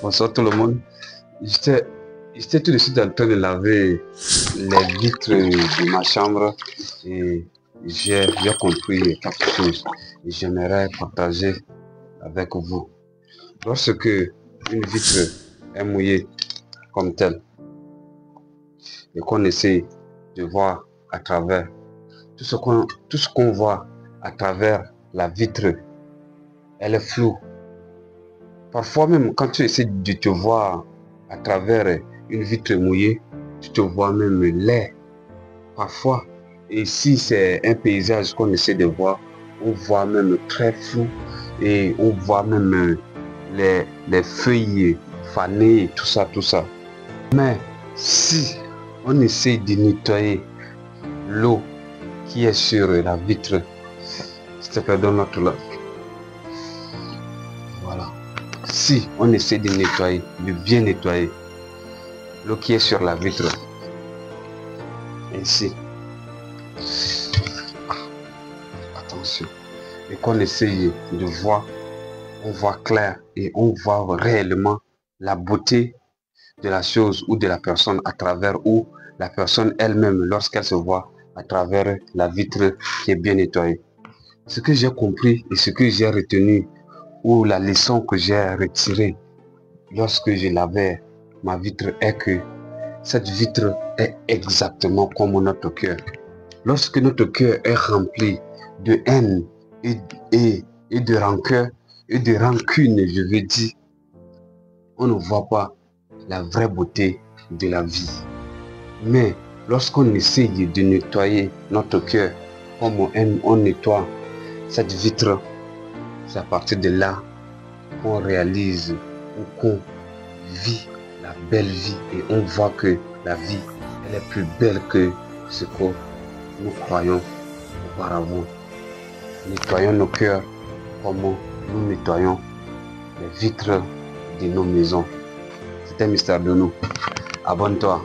Bonsoir tout le monde. J'étais j'étais tout de suite en train de laver les vitres de ma chambre et j'ai compris quelque chose et j'aimerais partager avec vous. Lorsque une vitre est mouillée comme telle et qu'on essaie de voir à travers tout ce qu'on voit à travers la vitre, elle est floue. Parfois même quand tu essaies de te voir à travers une vitre mouillée, tu te vois même laid. Parfois, et si c'est un paysage qu'on essaie de voir, on voit même très flou et on voit même les feuilles fanées et tout ça, tout ça. Mais si on essaie de nettoyer l'eau qui est sur la vitre, s'il te plaît, donne l'autre là. Voilà. Si on essaie de nettoyer, de bien nettoyer l'eau qui est sur la vitre, ainsi, attention, et qu'on essaye de voir, on voit clair et on voit réellement la beauté de la chose ou de la personne à travers, ou la personne elle-même lorsqu'elle se voit à travers la vitre qui est bien nettoyée. Ce que j'ai compris et ce que j'ai retenu, ou la leçon que j'ai retirée lorsque je lavais ma vitre, est que cette vitre est exactement comme notre cœur. Lorsque notre cœur est rempli de haine et de rancœur et de rancune, je veux dire, on ne voit pas la vraie beauté de la vie. Mais lorsqu'on essaye de nettoyer notre cœur comme on nettoie cette vitre, c'est à partir de là qu'on réalise ou qu'on vit la belle vie et on voit que la vie, elle est plus belle que ce que nous croyons auparavant. Nettoyons nos cœurs comme nous nettoyons les vitres de nos maisons. C'était Mystère de nous. Abonne-toi.